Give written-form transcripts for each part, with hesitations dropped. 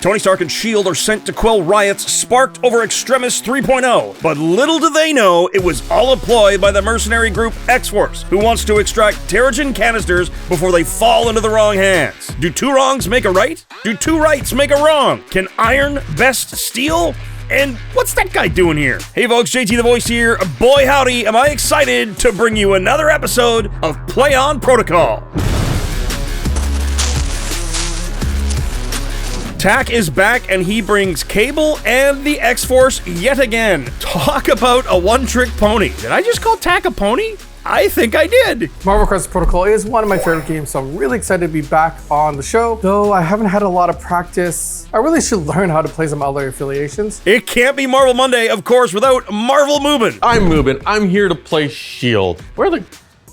Tony Stark and S.H.I.E.L.D. are sent to quell riots sparked over Extremis 3.0, but little do they know it was all a ploy by the mercenary group X-Force, who wants to extract Terrigen canisters before they fall into the wrong hands. Do two wrongs make a right? Do two rights make a wrong? Can iron best steel? And what's that guy doing here? Hey folks, JT the Voice here. Boy howdy, am I excited to bring you another episode of Play On Protocol. Tak is back and he brings Cable and the X-Force yet again. Talk about a one-trick pony. Did I just call Tak a pony? I think I did. Marvel Crisis Protocol is one of my favorite games, so I'm really excited to be back on the show. Though I haven't had a lot of practice, I really should learn how to play some other affiliations. It can't be Marvel Monday, of course, without Marvel Mubin. I'm Mubin. I'm here to play S.H.I.E.L.D. Where are the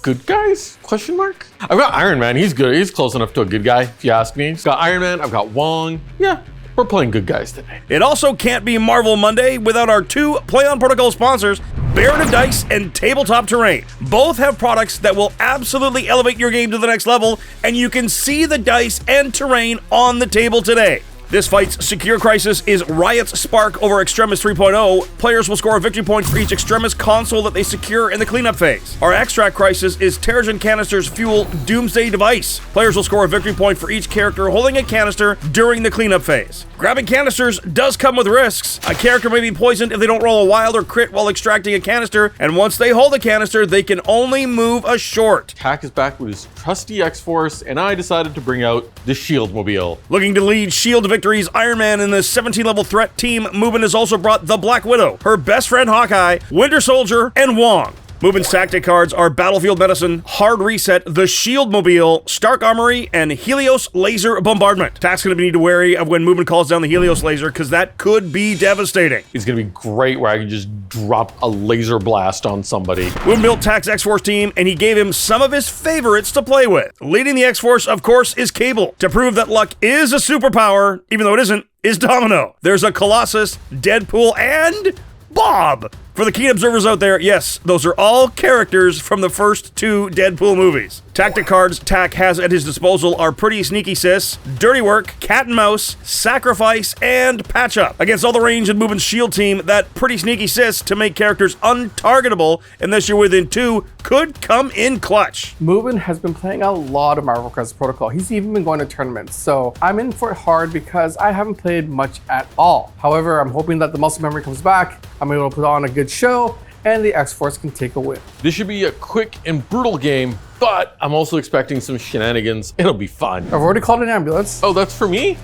good guys? Question mark? I've got Ironman. He's good. He's close enough to a good guy, if you ask me. I've got Ironman. I've got Wong. Yeah. We're playing good guys today. It also can't be Marvel Monday without our two Play On Protocol sponsors, Baron of Dice and Tabletop Terrain. Both have products that will absolutely elevate your game to the next level, and you can see the dice and terrain on the table today. This fight's secure crisis is Riot's Spark over Extremis 3.0. Players will score a victory point for each Extremis console that they secure in the cleanup phase. Our extract crisis is Terrigen Canister's Fuel Doomsday Device. Players will score a victory point for each character holding a canister during the cleanup phase. Grabbing canisters does come with risks. A character may be poisoned if they don't roll a wild or crit while extracting a canister, and once they hold a canister, they can only move a short. Tak is back with his trusty X-Force, and I decided to bring out the S.H.I.E.L.D. mobile. Looking to lead S.H.I.E.L.D. to victories, Ironman in the 17-level threat team, Mubin has also brought the Black Widow, her best friend Hawkeye, Winter Soldier, and Wong. Mubin's tactic cards are Battlefield Medicine, Hard Reset, the S.H.I.E.L.D. Mobile, Stark Armory, and Helios Laser Bombardment. Tak's going to need to be wary of when Mubin calls down the Helios Laser, because that could be devastating. It's going to be great where I can just drop a laser blast on somebody. Mubin built Tak's X-Force team, and he gave him some of his favorites to play with. Leading the X-Force, of course, is Cable. To prove that luck is a superpower, even though it isn't, is Domino. There's a Colossus, Deadpool, and Bob. For the keen observers out there, yes, those are all characters from the first two Deadpool movies. Tactic cards Tak has at his disposal are Pretty Sneaky Sis, Dirty Work, Cat and Mouse, Sacrifice, and Patch Up. Against all the range in Mubin's S.H.I.E.L.D. team, that Pretty Sneaky Sis to make characters untargetable unless you're within two could come in clutch. Mubin has been playing a lot of Marvel Crisis Protocol. He's even been going to tournaments, so I'm in for it hard because I haven't played much at all. However, I'm hoping that the muscle memory comes back, I'm able to put on a good show, and the X-Force can take a win. This should be a quick and brutal game, but I'm also expecting some shenanigans. It'll be fun. I've already called an ambulance. Oh, that's for me?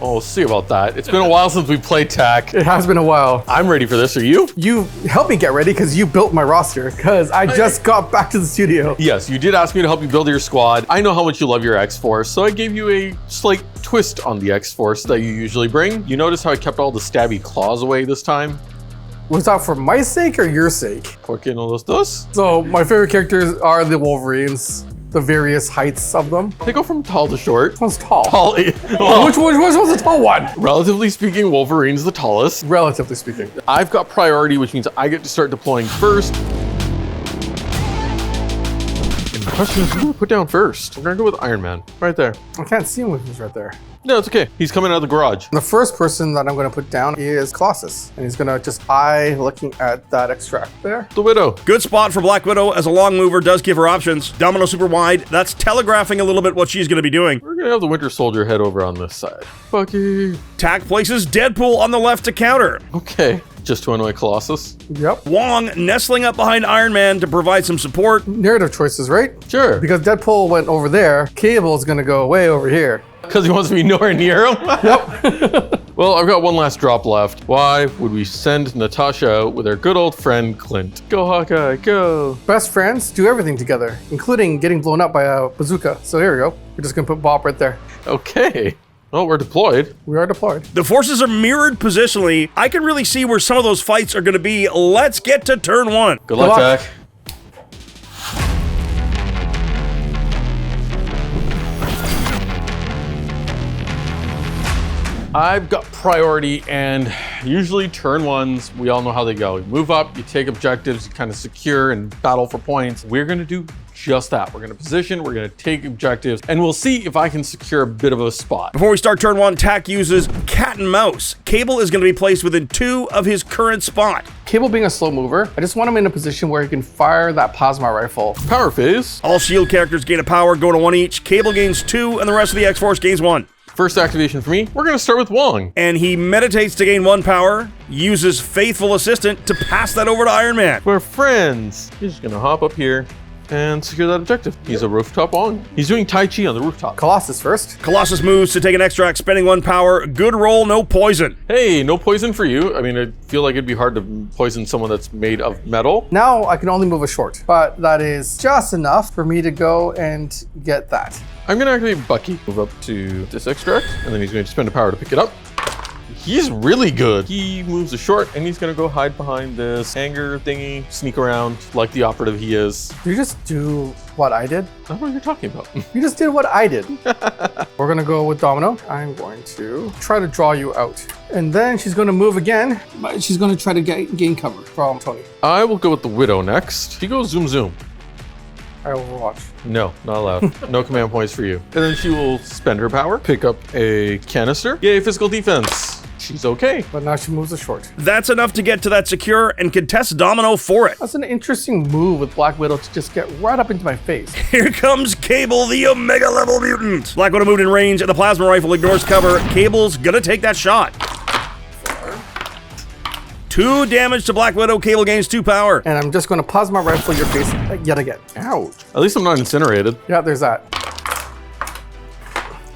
Oh, we'll see about that. It's been a while since we played Tak. It has been a while. I'm ready for this. Are you? You helped me get ready because you built my roster because I just got back to the studio. Yes, you did ask me to help you build your squad. I know how much you love your X-Force, so I gave you a slight twist on the X-Force that you usually bring. You notice how I kept all the stabby claws away this time? Was that for my sake or your sake? Porque no los dos? So my favorite characters are the Wolverines, the various heights of them. They go from tall to short. This one's tall. Tall. Well, which one's the tall one? Relatively speaking, Wolverine's the tallest. Relatively speaking. I've got priority, which means I get to start deploying first. And the question is, who do we put down first? We're gonna go with Iron Man, right there. I can't see him with his right there. No, it's okay. He's coming out of the garage. The first person that I'm going to put down is Colossus, and he's going to just eye looking at that extract there. The Widow. Good spot for Black Widow, as a long mover does give her options. Domino super wide, that's telegraphing a little bit what she's going to be doing. We're gonna have the Winter Soldier head over on this side. Bucky. Tak places Deadpool on the left to counter. Okay, just to annoy Colossus. Yep. Wong nestling up behind Iron Man to provide some support. Narrative choices, right? Sure. Because Deadpool went over there, Cable's going to go way over here. Because he wants to be nowhere near him? Yep. Well, I've got one last drop left. Why would we send Natasha out with our good old friend Clint? Go Hawkeye, go. Best friends do everything together, including getting blown up by a bazooka. So here we go. We're just going to put Bob right there. Okay. Well, we're deployed. We are deployed. The forces are mirrored positionally. I can really see where some of those fights are going to be. Let's get to turn one. Good luck, Tak. I've got priority, and usually turn ones, we all know how they go. You move up, you take objectives, you kind of secure and battle for points. We're gonna do just that. We're gonna position, we're gonna take objectives, and we'll see if I can secure a bit of a spot. Before we start turn one, Tack uses cat and mouse. Cable is going to be placed within 2 of his current spot. Cable being a slow mover, I just want him in a position where he can fire that plasma rifle. Power phase. All S.H.I.E.L.D. characters gain a power, go to 1 each. Cable gains 2, and the rest of the X-Force gains 1. First activation for me, we're gonna start with Wong. And he meditates to gain 1 power, uses Faithful Assistant to pass that over to Iron Man. We're friends. He's just gonna hop up here and secure that objective. He's a rooftop Wong. He's doing Tai Chi on the rooftop. Colossus first. Colossus moves to take an extract, spending 1 power. Good roll, no poison. Hey, no poison for you. I mean, I feel like it'd be hard to poison someone that's made of metal. Now I can only move a short, but that is just enough for me to go and get that. I'm gonna activate Bucky. Move up to this extract, and then he's going to spend a power to pick it up. He's really good. He moves a short, and he's gonna go hide behind this hanger thingy, sneak around like the operative he is. Did you just do what I did? I don't know what you're talking about. You just did what I did. We're gonna go with Domino. I'm going to try to draw you out. And then she's gonna move again, but she's gonna try to gain cover from Tony. I will go with the Widow next. She goes zoom zoom. I Overwatch. No, not allowed. No command points for you. And then she will spend her power, pick up a canister. Yay, physical defense. She's okay. But now she moves a short. That's enough to get to that secure and contest Domino for it. That's an interesting move with Black Widow to just get right up into my face. Here comes Cable, the Omega level mutant. Black Widow moved in range and the plasma rifle ignores cover. Cable's gonna take that shot. 2 damage to Black Widow. Cable gains 2 power. And I'm just gonna plasma rifle your face yet again. Ouch. At least I'm not incinerated. Yeah, there's that.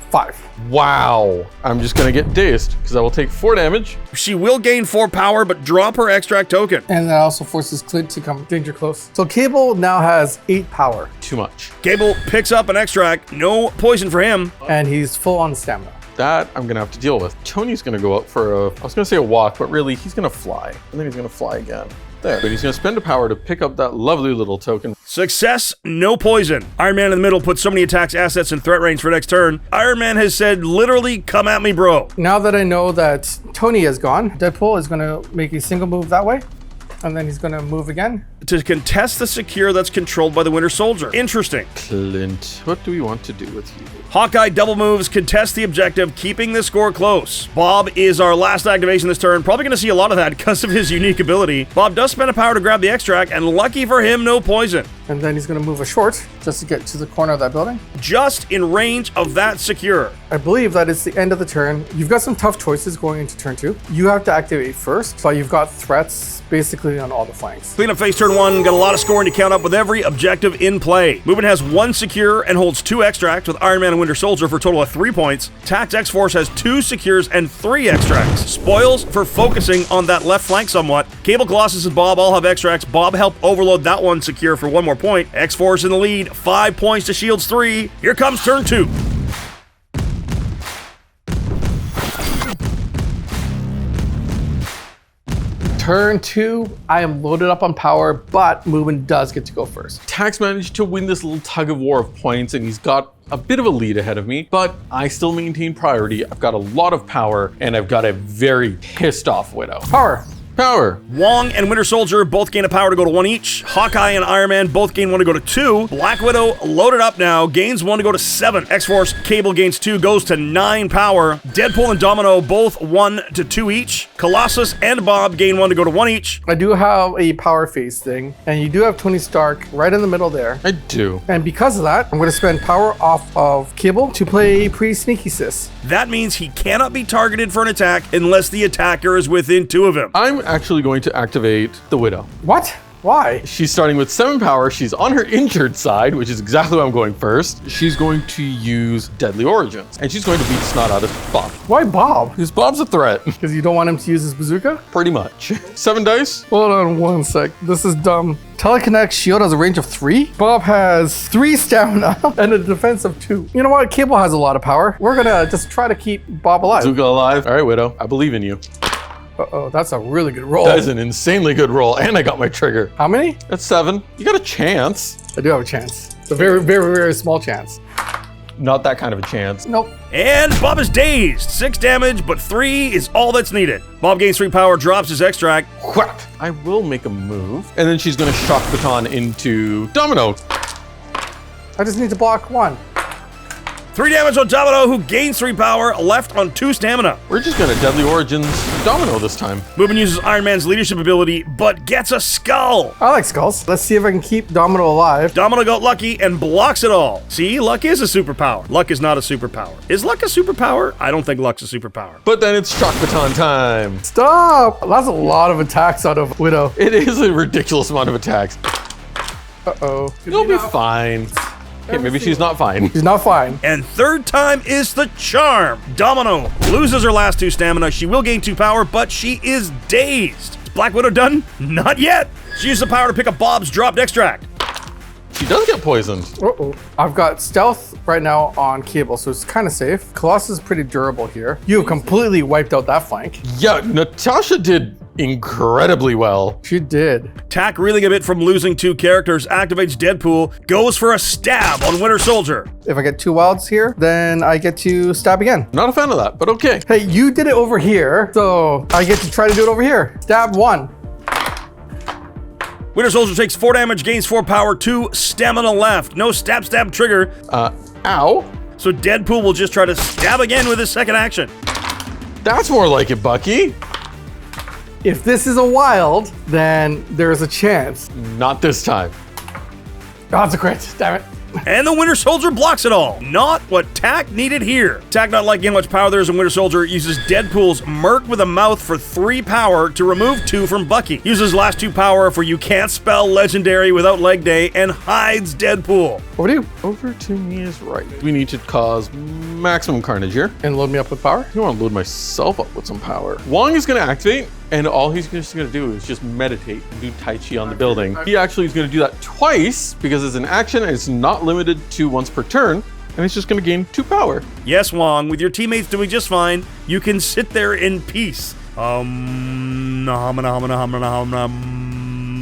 5. Wow. I'm just gonna get dazed because I will take 4 damage. She will gain 4 power, but drop her extract token. And that also forces Clint to come danger close. So Cable now has 8 power. Too much. Cable picks up an extract. No poison for him. And he's full on stamina. That I'm gonna have to deal with. Tony's gonna go out for I was gonna say a walk, but really he's gonna fly. And then he's gonna fly again. There. But he's gonna spend a power to pick up that lovely little token. Success, no poison. Iron Man in the middle puts so many attacks, assets in threat range for next turn. Iron Man has said, literally, come at me, bro. Now that I know that Tony is gone, Deadpool is gonna make a single move that way. And then he's gonna move again. To contest the secure that's controlled by the Winter Soldier. Interesting. Clint, what do we want to do with you? Hawkeye double moves, contest the objective, keeping the score close. Bob is our last activation this turn. Probably going to see a lot of that because of his unique ability. Bob does spend a power to grab the extract, and lucky for him, no poison. And then he's gonna move a short just to get to the corner of that building. Just in range of that secure. I believe that it's the end of the turn. You've got some tough choices going into turn 2. You have to activate first, but you've got threats basically on all the flanks. Clean up phase turn 1, got a lot of scoring to count up with every objective in play. Mubin has 1 secure and holds 2 extracts with Iron Man and Winter Soldier for a total of 3 points. Tact X-Force has 2 secures and 3 extracts. Spoils for focusing on that left flank somewhat. Cable, Colossus, and Bob all have extracts. Bob helped overload that one secure for 1 more point. X-Force in the lead, 5 points to S.H.I.E.L.D's 3. Here comes turn 2. Turn 2, I am loaded up on power, but Mubin does get to go first. Tax managed to win this little tug of war of points, and he's got a bit of a lead ahead of me, but I still maintain priority. I've got a lot of power, and I've got a very pissed off Widow. Power. Power. Wong and Winter Soldier both gain a power to go to 1 each. Hawkeye and Iron Man both gain 1 to go to 2. Black Widow loaded up now, gains 1 to go to 7. X-Force, Cable gains 2, goes to 9 power. Deadpool and Domino both 1 to 2 each. Colossus and Bob gain 1 to go to 1 each. I do have a power phase thing, and you do have Tony Stark right in the middle there. I do. And because of that, I'm going to spend power off of Cable to play pre-sneaky sis. That means he cannot be targeted for an attack unless the attacker is within 2 of him. I'm actually going to activate the Widow. What? Why? She's starting with 7 power. She's on her injured side, which is exactly why I'm going first. She's going to use Deadly Origins, and she's going to beat snot out of Bob. Why Bob? Because Bob's a threat. Because you don't want him to use his bazooka? Pretty much. 7 dice. Hold on 1 sec. This is dumb. Telekinetic shield has a range of 3. Bob has 3 stamina and a defense of 2. You know what? Cable has a lot of power. We're gonna just try to keep Bob alive. Zuka alive. All right, Widow. I believe in you. Uh-oh, that's a really good roll. That is an insanely good roll, and I got my trigger. How many? That's 7. You got a chance. I do have a chance. It's a very, very, very small chance. Not that kind of a chance. Nope. And Bob is dazed. 6 damage, but 3 is all that's needed. Bob gains 3 power, drops his extract. Whap! I will make a move. And then she's going to shock baton into Domino. I just need to block 1. 3 damage on Domino, who gains 3 power, left on 2 stamina. We're just gonna Deadly Origins Domino this time. Mubin uses Iron Man's leadership ability, but gets a skull. I like skulls. Let's see if I can keep Domino alive. Domino got lucky and blocks it all. See, luck is a superpower. Luck is not a superpower. Is luck a superpower? I don't think luck's a superpower. But then it's Shock Baton time. Stop! That's a lot of attacks out of Widow. It is a ridiculous amount of attacks. Uh-oh. You'll be fine. Okay, maybe she's not fine. She's not fine. And third time is the charm. Domino loses her last 2 stamina. She will gain 2 power, but she is dazed. Is Black Widow done? Not yet. She used the power to pick up Bob's dropped extract. She does get poisoned. Uh-oh. I've got stealth right now on Cable, so it's kind of safe. Colossus is pretty durable here. You have completely wiped out that flank. Yeah, Natasha did incredibly well. She did. Tack, reeling a bit from losing 2 characters, activates Deadpool, goes for a stab on Winter Soldier. If I get 2 wilds here, then I get to stab again. Not a fan of that, but okay. Hey, you did it over here, so I get to try to do it over here. Stab 1. Winter Soldier takes 4 damage, gains 4 power, 2 stamina left. No stab trigger. Ow. So Deadpool will just try to stab again with his second action. That's more like it, Bucky. If this is a wild, then there's a chance. Not this time. Oh, it's a crit. Damn it. And the Winter Soldier blocks it all. Not what Tack needed here. Tack, not liking how much power there is in Winter Soldier, uses Deadpool's Merc with a Mouth for 3 power to remove 2 from Bucky. Uses last 2 power for You Can't Spell Legendary without Leg Day and hides Deadpool. Over to you. Over to me is right. We need to cause maximum carnage here. And load me up with power. I want to load myself up with some power. Wong is going to activate, and all he's just going to do is just meditate and do Tai Chi on the building. He actually is going to do that twice because it's an action and it's not limited to once per turn, and it's just going to gain 2 power. Yes, Wong, with your teammates doing just fine, you can sit there in peace.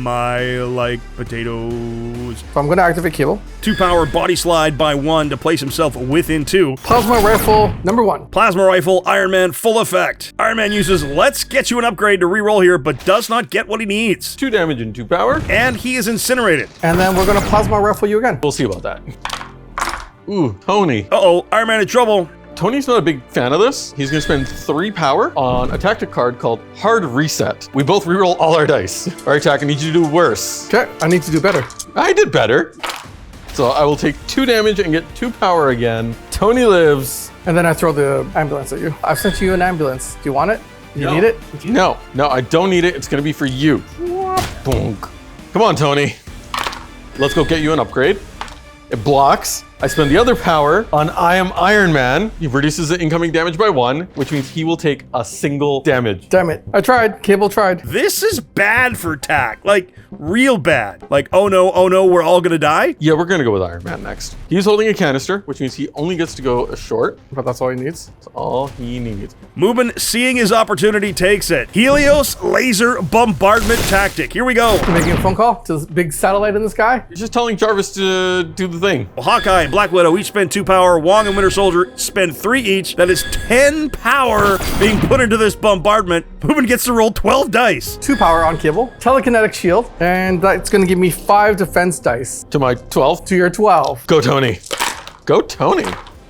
I like potatoes. So I'm going to activate Cable. 2 power body slide by 1 to place himself within 2. Plasma rifle number 1. Plasma rifle, Iron Man, full effect. Iron Man uses Let's Get You an Upgrade to reroll here, but does not get what he needs. 2 damage and 2 power. And he is incinerated. And then we're going to plasma rifle you again. We'll see about that. Ooh, Tony. Uh-oh, Iron Man in trouble. Tony's not a big fan of this. He's going to spend 3 power on a tactic card called Hard Reset. We both reroll all our dice. All right, Tack, I need you to do worse. Okay, I need to do better. I did better. So I will take 2 damage and get 2 power again. Tony lives. And then I throw the ambulance at you. I've sent you an ambulance. Do you want it? You need it? No, I don't need it. It's going to be for you. Bonk. Come on, Tony. Let's go get you an upgrade. It blocks. I spend the other power on I Am Iron Man. He reduces the incoming damage by 1, which means he will take a single damage. Damn it. I tried. Cable tried. This is bad for Tack. Like, real bad. Like, oh no, we're all gonna die? Yeah, we're gonna go with Iron Man next. He's holding a canister, which means he only gets to go a short. But that's all he needs. That's all he needs. Mubin, seeing his opportunity, takes it. Helios laser bombardment tactic. Here we go. You're making a phone call to this big satellite in the sky? He's just telling Jarvis to do the thing. Well, Hawkeye and Black Widow each spend 2 power. Wong and Winter Soldier spend 3 each. That is 10 power being put into this bombardment. Mubin gets to roll 12 dice. 2 power on Cable. Telekinetic shield. And that's going to give me 5 defense dice. To my 12. To your 12. Go, Tony. Go, Tony.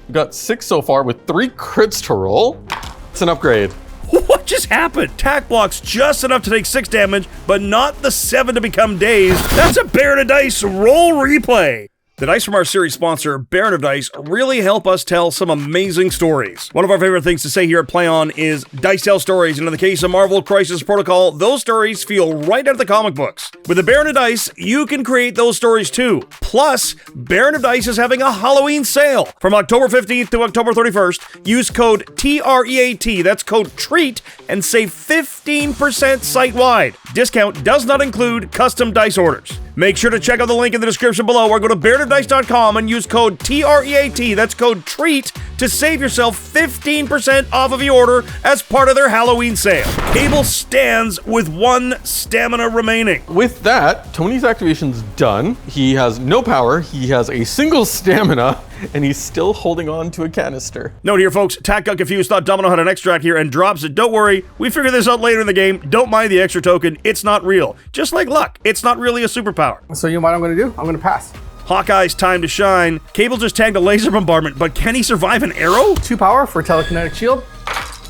We got 6 so far with 3 crits to roll. It's an upgrade. What just happened? Tack blocks just enough to take 6 damage, but not the 7 to become dazed. That's a Baron of Dice roll replay. The dice from our series sponsor, Baron of Dice, really help us tell some amazing stories. One of our favorite things to say here at Play On is dice tell stories, and in the case of Marvel Crisis Protocol, those stories feel right out of the comic books. With the Baron of Dice, you can create those stories too. Plus, Baron of Dice is having a Halloween sale. From October 15th to October 31st, use code TREAT, that's code TREAT, and save 15% site-wide. Discount does not include custom dice orders. Make sure to check out the link in the description below or go to baronofdice.com and use code TREAT, that's code TREAT, to save yourself 15% off of your order as part of their Halloween sale. Cable stands with 1 stamina remaining. With that, Tony's activation's done. He has no power. He has a single stamina, and he's still holding on to a canister. Note here, folks, Tack got confused, thought Domino had an extract here, and drops it. Don't worry, we figured this out later in the game. Don't mind the extra token. It's not real. Just like luck, it's not really a superpower. So you know what I'm going to do? I'm going to pass. Hawkeye's time to shine. Cable just tagged a laser bombardment, but can he survive an arrow? 2 power for telekinetic shield.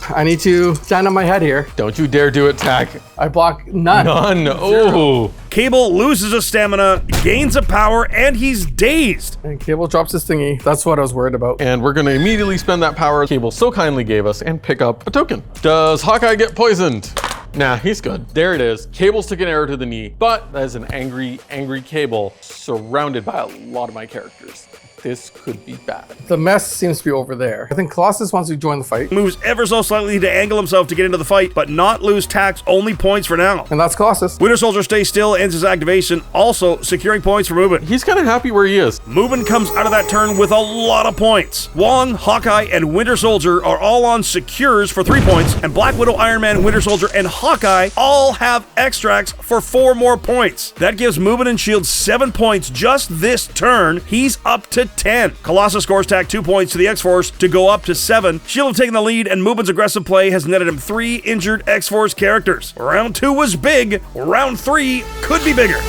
I need to stand on my head here. Don't you dare do it, Tack. I block none. None. Oh. Cable loses his stamina, gains a power, and he's dazed. And Cable drops his thingy. That's what I was worried about. And we're gonna immediately spend that power Cable so kindly gave us and pick up a token. Does Hawkeye get poisoned? Nah, he's good. There it is. Cable took an arrow to the knee, but that is an angry, angry Cable surrounded by a lot of my characters. This could be bad. The mess seems to be over there. I think Colossus wants to join the fight. Moves ever so slightly to angle himself to get into the fight, but not lose Tack's only points for now. And that's Colossus. Winter Soldier stays still, ends his activation, also securing points for Mubin. He's kind of happy where he is. Mubin comes out of that turn with a lot of points. Wong, Hawkeye, and Winter Soldier are all on secures for 3 points, and Black Widow, Iron Man, Winter Soldier, and Hawkeye all have extracts for 4 more points. That gives Mubin and S.H.I.E.L.D. 7 points just this turn. He's up to 10. Colossus scores Tack 2 points to the X-Force to go up to 7. S.H.I.E.L.D. have taken the lead, and Mubin's aggressive play has netted him 3 injured X-Force characters. Round 2 was big. Round 3 could be bigger.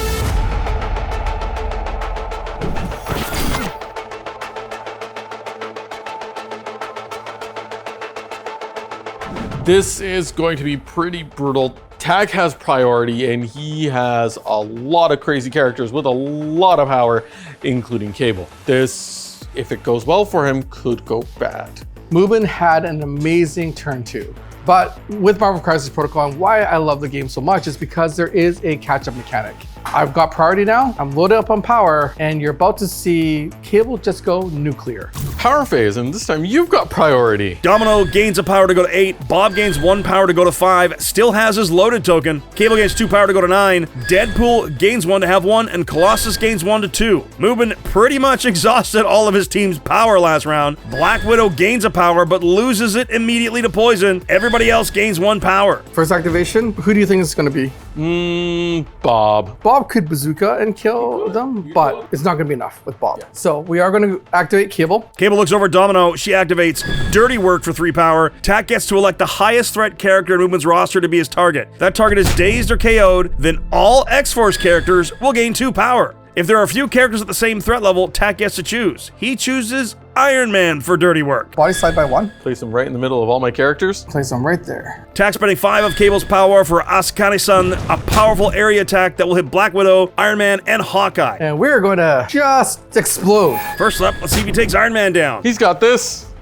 This is going to be pretty brutal. Tack has priority, and he has a lot of crazy characters with a lot of power, including Cable. This, if it goes well for him, could go bad. Mubin had an amazing turn 2. But with Marvel Crisis Protocol, and why I love the game so much is because there is a catch-up mechanic. I've got priority now, I'm loaded up on power, and you're about to see Cable just go nuclear. Power phase, and this time you've got priority. Domino gains a power to go to 8, Bob gains 1 power to go to 5, still has his loaded token. Cable gains 2 power to go to 9, Deadpool gains 1 to have 1, and Colossus gains 1 to 2. Mubin pretty much exhausted all of his team's power last round. Black Widow gains a power, but loses it immediately to poison. Everybody else gains 1 power. First activation, who do you think it's gonna be? Bob. Bob could bazooka and kill them, but it's not gonna be enough with Bob. So we are gonna activate Cable. Cable looks over at Domino. She activates Dirty Work for 3 power. Tack gets to elect the highest threat character in Mubin's roster to be his target. That target is dazed or KO'd, then all X-Force characters will gain 2 power. If there are a few characters at the same threat level, Tack gets to choose. He chooses Iron Man for Dirty Work. Body side by 1. Place him right in the middle of all my characters. Place them right there. Tack spending 5 of Cable's power for Asakane-san, a powerful area attack that will hit Black Widow, Iron Man, and Hawkeye. And we're going to just explode. First up, let's see if he takes Iron Man down. He's got this.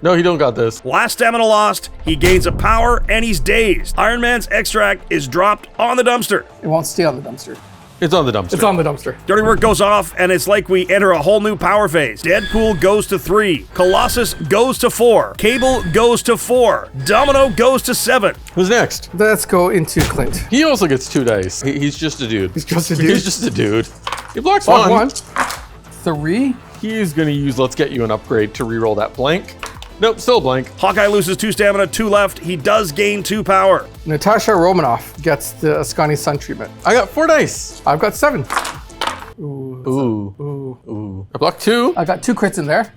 No, he don't got this. Last stamina lost, he gains a power, and he's dazed. Iron Man's extract is dropped on the dumpster. It won't stay on the dumpster. It's on the dumpster. It's on the dumpster. Dirty Work goes off, and it's like we enter a whole new power phase. Deadpool goes to 3. Colossus goes to 4. Cable goes to 4. Domino goes to 7. Who's next? Let's go into Clint. He also gets 2 dice. He's just a dude. He's just a dude. He's just a dude. He blocks Block 1. 3. He's gonna use Let's Get You an Upgrade to reroll that blank. Nope, still blank. Hawkeye loses 2 stamina, 2 left. He does gain 2 power. Natasha Romanoff gets the Ascani Sun treatment. I got 4 dice. I've got 7. Ooh. I blocked 2. I got 2 crits in there.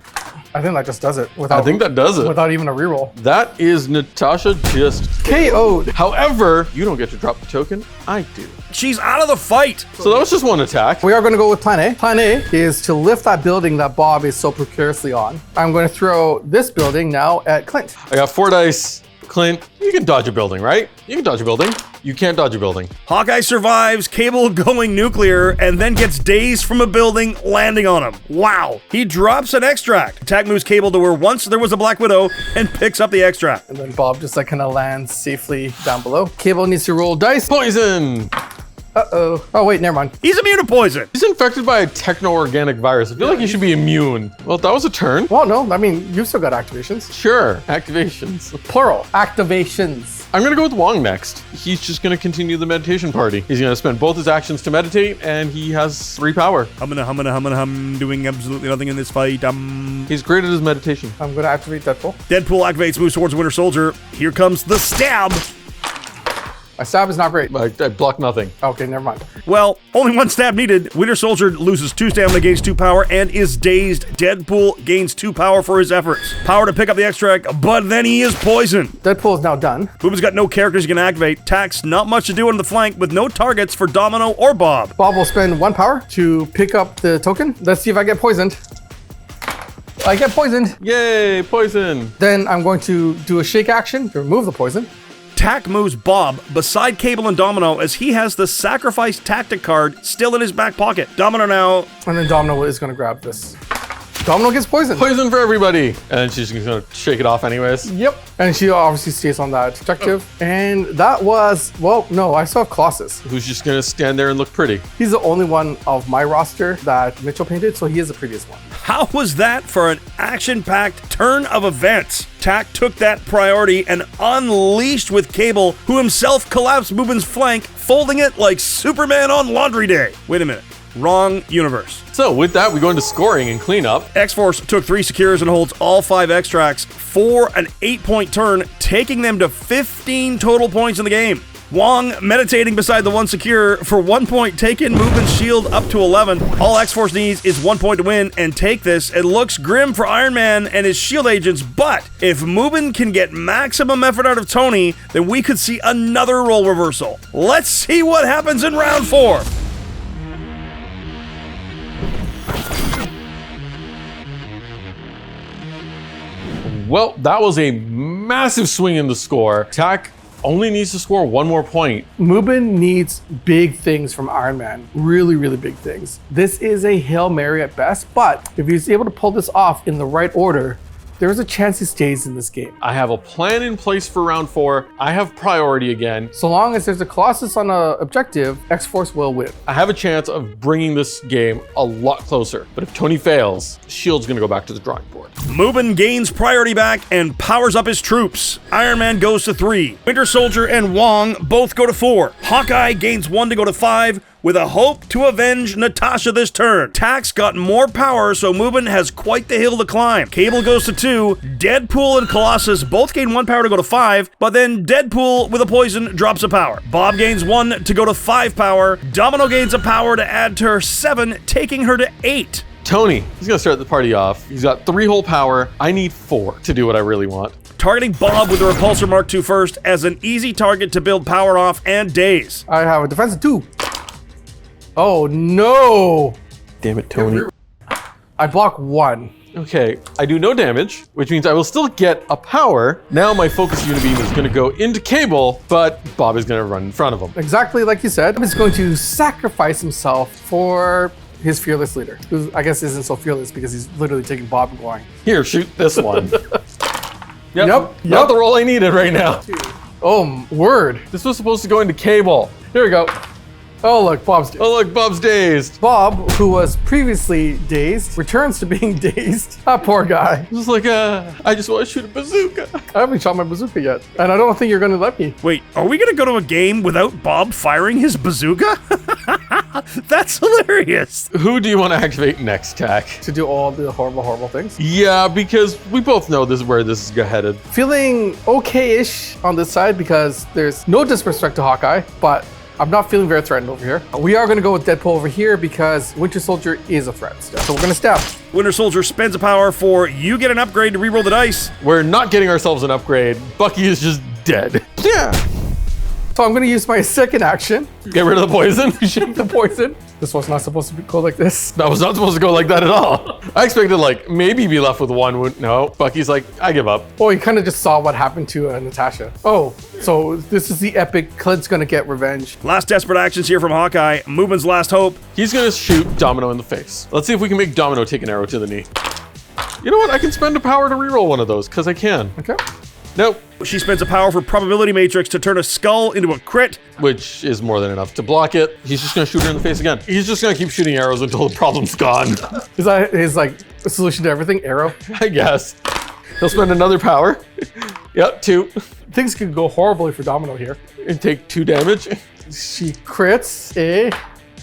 I think that just does it. I think that does it. Without even a reroll. That is Natasha just KO'd. However, you don't get to drop the token. I do. She's out of the fight. So that was just 1 attack. We are going to go with plan A. Plan A is to lift that building that Bob is so precariously on. I'm going to throw this building now at Clint. I got 4 dice. Clint, you can dodge a building, right? You can dodge a building. You can't dodge a building. Hawkeye survives, Cable going nuclear, and then gets dazed from a building landing on him. Wow. He drops an extract. Tack moves Cable to where once there was a Black Widow and picks up the extract. And then Bob just like kind of lands safely down below. Cable needs to roll dice. Poison! Uh-oh. Oh, wait, never mind. He's immune to poison. He's infected by a techno-organic virus. I feel like he should be immune. Well, that was a turn. Well, no, I mean, you've still got activations. Sure, activations. Plural. Activations. I'm gonna go with Wong next. He's just gonna continue the meditation party. He's gonna spend both his actions to meditate, and he has 3 power. Hum, doing absolutely nothing in this fight. He's great at his meditation. I'm going to activate Deadpool. Deadpool activates, moves towards Winter Soldier. Here comes the stab. My stab is not great. I block nothing. Okay, never mind. Well, only one stab needed. Winter Soldier loses 2 stamina, gains 2 power, and is dazed. Deadpool gains 2 power for his efforts. Power to pick up the extract, but then he is poisoned. Deadpool is now done. Mubin's got no characters he can activate. Tax, not much to do on the flank with no targets for Domino or Bob. Bob will spend 1 power to pick up the token. Let's see if I get poisoned. I get poisoned. Yay, poison. Then I'm going to do a shake action to remove the poison. Tack moves Bob beside Cable and Domino as he has the sacrifice tactic card still in his back pocket. Domino now. And then Domino is going to grab this. Domino gets poisoned. Poison for everybody. And she's gonna shake it off anyways. Yep. And she obviously stays on that objective. And that was, well, no, I saw Colossus. Who's just gonna stand there and look pretty. He's the only one of my roster that Mitchell painted, so he is the prettiest one. How was that for an action-packed turn of events? Tack took that priority and unleashed with Cable, who himself collapsed Mubin's flank, folding it like Superman on laundry day. Wait a minute. Wrong universe. So with that, we go into scoring and cleanup. X-Force took 3 secures and holds all 5 extracts for an 8-point turn, taking them to 15 total points in the game. Wong meditating beside the 1 secure for 1 point, taking Mubin's shield up to 11. All X-Force needs is 1 point to win and take this. It looks grim for Iron Man and his shield agents, but if Mubin can get maximum effort out of Tony, then we could see another role reversal. Let's see what happens in round 4. Well, that was a massive swing in the score. Tack only needs to score 1 more point. Mubin needs big things from Iron Man. Really, really big things. This is a Hail Mary at best, but if he's able to pull this off in the right order, there's a chance he stays in this game. I have a plan in place for round 4. I have priority again. So long as there's a Colossus on an objective, X-Force will win. I have a chance of bringing this game a lot closer. But if Tony fails, S.H.I.E.L.D's gonna go back to the drawing board. Mubin gains priority back and powers up his troops. Iron Man goes to 3. Winter Soldier and Wong both go to 4. Hawkeye gains 1 to go to 5, with a hope to avenge Natasha this turn. Tax got more power, so Mubin has quite the hill to climb. Cable goes to 2. Deadpool and Colossus both gain 1 power to go to 5, but then Deadpool with a poison drops a power. Bob gains 1 to go to 5 power. Domino gains a power to add to her 7, taking her to 8. Tony, he's gonna start the party off. He's got 3 whole power. I need 4 to do what I really want. Targeting Bob with the Repulsor Mark II first as an easy target to build power off and daze. I have a defensive 2. Oh no! Damn it, Tony. I block 1. Okay, I do no damage, which means I will still get a power. Now my focus Unibeam is gonna go into Cable, but Bob is gonna run in front of him. Exactly like you said, he's going to sacrifice himself for his fearless leader, who I guess isn't so fearless because he's literally taking Bob and going, Here, shoot this one. Yep. Not the roll I needed right now. oh, word. This was supposed to go into Cable. Here we go. Oh, look, Bob's dazed. Oh look, Bob's dazed. Bob, who was previously dazed, returns to being dazed. That poor guy. This is like, I just want to shoot a bazooka. I haven't shot my bazooka yet, and I don't think you're going to let me. Wait, are we gonna go to a game without Bob firing his bazooka? That's hilarious. Who do you want to activate next, Tack? To do all the horrible, horrible things. Yeah, because we both know this is where this is headed. Feeling okay-ish on this side because there's no disrespect to Hawkeye, but I'm not feeling very threatened over here. We are going to go with Deadpool over here because Winter Soldier is a threat still. So we're going to stab. Winter Soldier spends a power for you get an upgrade to reroll the dice. We're not getting ourselves an upgrade. Bucky is just dead. Yeah. So I'm going to use my second action. Get rid of the poison. Shake the poison. This was not supposed to go like this. That was not supposed to go like that at all. I expected like maybe be left with 1 wound. No, Bucky's like, I give up. Oh, you kind of just saw what happened to Natasha. Oh, so this is the epic Clint's going to get revenge. Last desperate actions here from Hawkeye. Mubin's last hope. He's gonna shoot Domino in the face. Let's see if we can make Domino take an arrow to the knee. You know what? I can spend a power to reroll one of those because I can. Okay. Nope. She spends a power for probability matrix to turn a skull into a crit. Which is more than enough to block it. He's just gonna shoot her in the face again. He's just gonna keep shooting arrows until the problem's gone. Is that his like solution to everything? Arrow? I guess. He'll spend another power. Yep, 2. Things could go horribly for Domino here. And take 2 damage. She crits a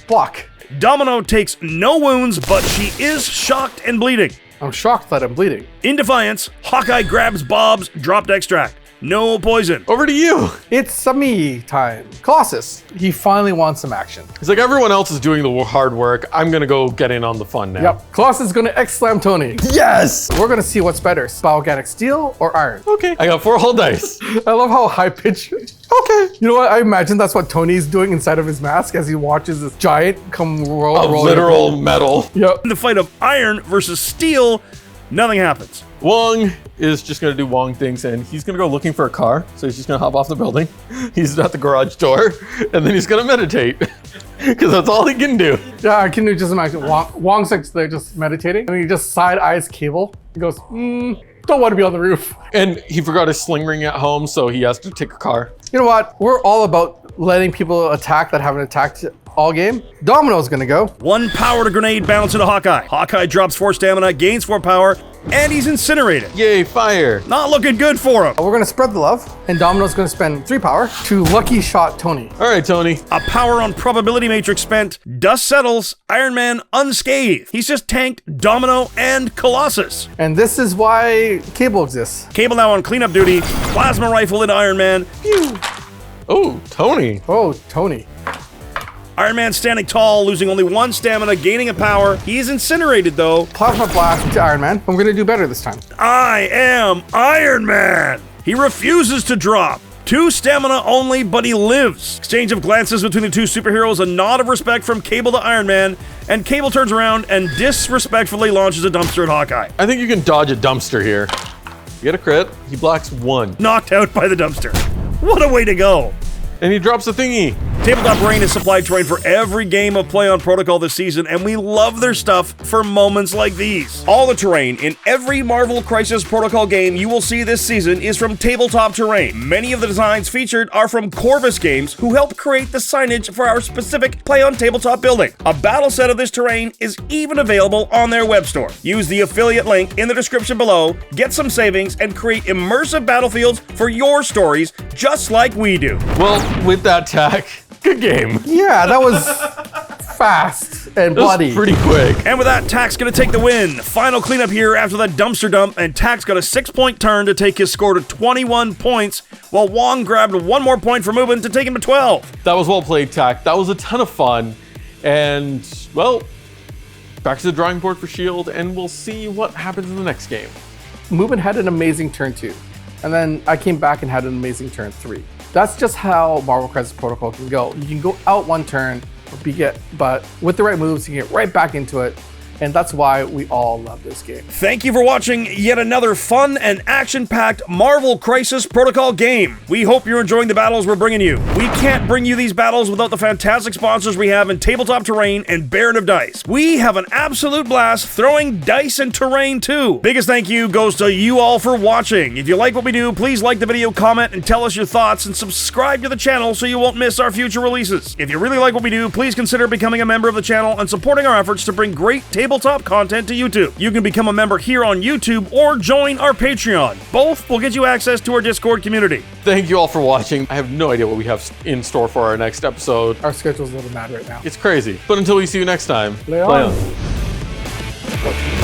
block. Domino takes no wounds, but she is shocked and bleeding. I'm shocked that I'm bleeding. In defiance, Hawkeye grabs Bob's dropped extract. no poison. Over to you. It's me time. Colossus, he finally wants some action. He's like, everyone else is doing the hard work. I'm gonna go get in on the fun now. Yep, Colossus is gonna X-slam Tony. Yes. We're gonna see what's better, Bioganic Steel or Iron. Okay. I got 4 whole dice. I love how high pitched. Okay. You know what? I imagine that's what Tony's doing inside of his mask as he watches this giant come roll. A literal metal. Yep. In the fight of iron versus steel, nothing happens. Wong is just gonna do Wong things, and he's gonna go looking for a car. So he's just gonna hop off the building. He's at the garage door, and then he's gonna meditate. Because that's all he can do. Yeah, I can just imagine Wong's like there just meditating, and he just side eyes Cable. He goes, don't want to be on the roof. And he forgot his sling ring at home, so he has to take a car. You know what? We're all about letting people attack that haven't attacked all game. Domino's gonna go. 1 power to grenade bounce into Hawkeye. Hawkeye drops 4 stamina, gains 4 power, and he's incinerated. Yay, fire. Not looking good for him. We're gonna spread the love, and Domino's gonna spend 3 power to Lucky Shot Tony. All right, Tony. A power on probability matrix spent. Dust settles. Iron Man unscathed. He's just tanked Domino and Colossus. And this is why Cable exists. Cable now on cleanup duty. Plasma rifle into Iron Man. Phew. Oh, Tony. Oh, Tony. Iron Man standing tall, losing only 1 stamina, gaining a power. He's incinerated though. Plasma Blast to Iron Man. I'm gonna do better this time. I am Iron Man. He refuses to drop. 2 stamina only, but he lives. Exchange of glances between the 2 superheroes, a nod of respect from Cable to Iron Man, and Cable turns around and disrespectfully launches a dumpster at Hawkeye. I think you can dodge a dumpster here. You get a crit. He blocks 1. Knocked out by the dumpster. What a way to go. And he drops a thingy. Tabletop Terrain has supplied terrain for every game of Play on Protocol this season, and we love their stuff for moments like these. All the terrain in every Marvel Crisis Protocol game you will see this season is from Tabletop Terrain. Many of the designs featured are from Corvus Games, who helped create the signage for our specific Play on Tabletop building. A battle set of this terrain is even available on their web store. Use the affiliate link in the description below, get some savings, and create immersive battlefields for your stories, just like we do. Well, with that tack, good game. Yeah, that was fast and That was bloody. pretty quick. And with that, Tack's gonna take the win. Final cleanup here after that dumpster dump, and Tack's got a 6-point turn to take his score to 21 points, while Wong grabbed 1 more point for Mubin to take him to 12. That was well played, Tack. That was a ton of fun. And, well, back to the drawing board for S.H.I.E.L.D., and we'll see what happens in the next game. Mubin had an amazing turn 2, and then I came back and had an amazing turn 3. That's just how Marvel Crisis Protocol can go. You can go out 1 turn, but with the right moves, you can get right back into it. And that's why we all love this game. Thank you for watching yet another fun and action-packed Marvel Crisis Protocol game. We hope you're enjoying the battles we're bringing you. We can't bring you these battles without the fantastic sponsors we have in Tabletop Terrain and Baron of Dice. We have an absolute blast throwing dice and terrain too. Biggest thank you goes to you all for watching. If you like what we do, please like the video, comment, and tell us your thoughts, and subscribe to the channel so you won't miss our future releases. If you really like what we do, please consider becoming a member of the channel and supporting our efforts to bring great tabletop content to YouTube. You can become a member here on YouTube or join our Patreon. Both will get you access to our Discord community. Thank you all for watching. I have no idea what we have in store for our next episode. Our schedule's a little mad right now. It's crazy. But until we see you next time, Play play on. on.